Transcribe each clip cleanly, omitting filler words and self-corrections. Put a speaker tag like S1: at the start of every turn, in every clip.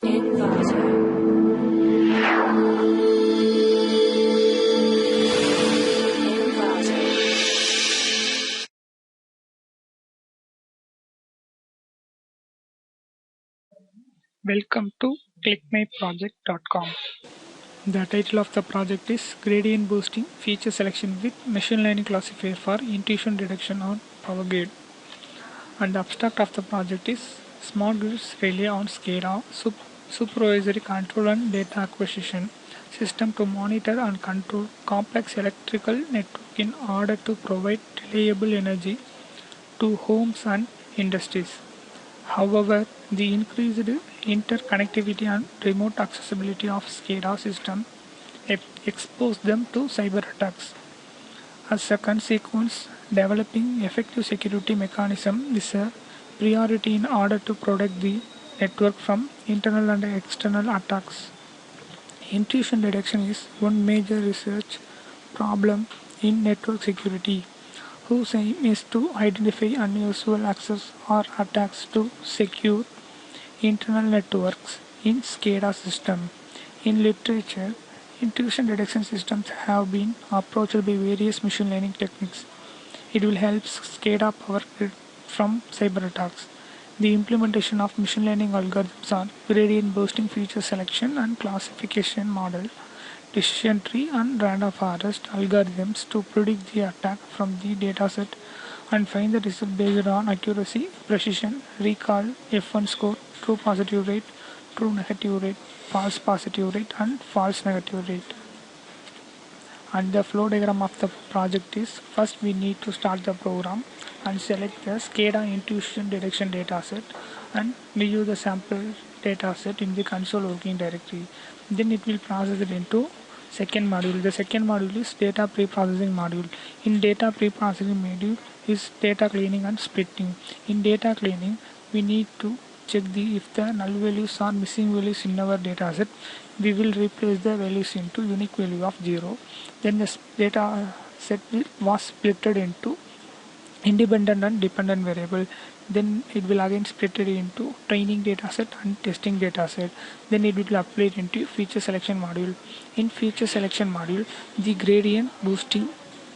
S1: Inverter.
S2: Welcome to ClickMyProject.com. The title of the project is Gradient Boosting Feature Selection with Machine Learning Classifier for Intrusion Detection on Power Grid. And the abstract of the project is Smart Grids rely on SCADA, Supervisory Control and Data Acquisition System to monitor and control complex electrical network in order to provide reliable energy to homes and industries. However, the increased interconnectivity and remote accessibility of SCADA system expose them to cyber attacks. As a consequence, developing effective security mechanism is a priority in order to protect the network from internal and external attacks. Intrusion detection is one major research problem in network security, whose aim is to identify unusual access or attacks to secure internal networks in SCADA system. In literature, intrusion detection systems have been approached by various machine learning techniques. It will help SCADA power grid from cyber attacks. The implementation of machine learning algorithms on gradient boosting feature selection and classification model, decision tree and random forest algorithms to predict the attack from the dataset and find the result based on accuracy, precision, recall, F1 score, true positive rate, true negative rate, false positive rate and false negative rate. And the flow diagram of the project is, first we need to start the program and select the SCADA intrusion detection dataset and we use the sample dataset in the console working directory. Then it will process it into second module. The second module is data pre-processing module. In data pre-processing module is data cleaning and splitting. In data cleaning, we need to check if the null values or missing values in our dataset. We will replace the values into unique value of 0. Then the data set was splitted into independent and dependent variable. Then it will again split it into training dataset and testing dataset. Then it will apply it into feature selection module. In feature selection module, the gradient boosting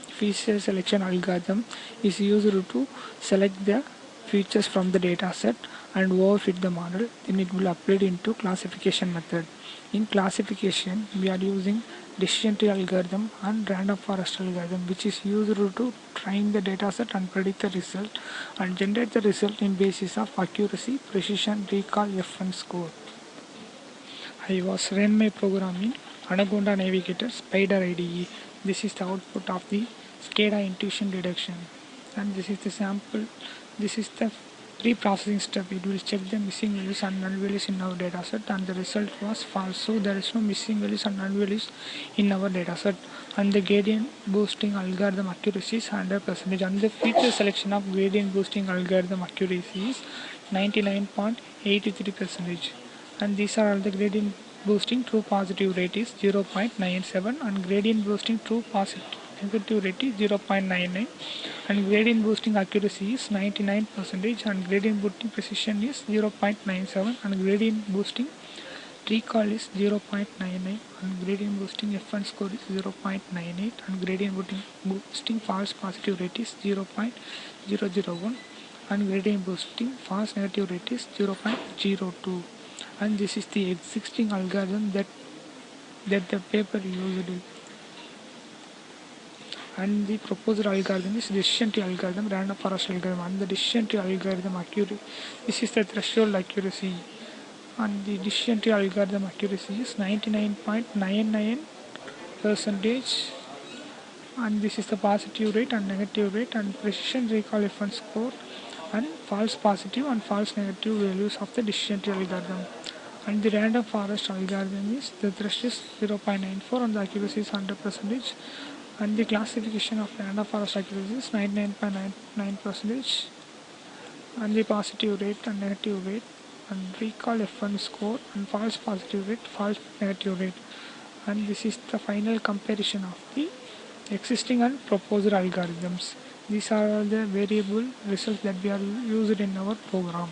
S2: feature selection algorithm is used to select the features from the dataset and overfit the model. Then it will apply it into classification method. In classification, we are using decision tree algorithm and random forest algorithm, which is used to train the dataset and predict the result and generate the result in basis of accuracy, precision, recall, F1 score. I was ran my program in Anaconda Navigator Spider IDE. This is the output of the SCADA intrusion detection, and this is the sample. This is the pre-processing step. It will check the missing values and null values in our dataset, and the result was false, so there is no missing values and null values in our dataset. And the gradient boosting algorithm accuracy is 100%, and the feature selection of gradient boosting algorithm accuracy is 99.83%. And these are all the gradient boosting true positive rate is 0.97 and gradient boosting true positive negative rate is 0.99 and gradient boosting accuracy is 99% and gradient boosting precision is 0.97 and gradient boosting recall is 0.99 and gradient boosting F1 score is 0.98 and gradient boosting false positive rate is 0.001 and gradient boosting false negative rate is 0.02. And this is the existing algorithm that the paper used. And the proposed algorithm is decision tree algorithm, random forest algorithm, and the decision tree algorithm accuracy. This is the threshold accuracy, and the decision tree algorithm accuracy is 99.99%. And this is the positive rate and negative rate and precision, recall, F1 score, and false positive and false negative values of the decision tree algorithm. And the random forest algorithm is the threshold is 0.94 and the accuracy is 100%. And the classification of random forest accuracy is 99.99%. And the positive rate and negative rate and recall F1 score and false positive rate, false negative rate. And this is the final comparison of the existing and proposed algorithms. These are all the variable results that we are used in our program.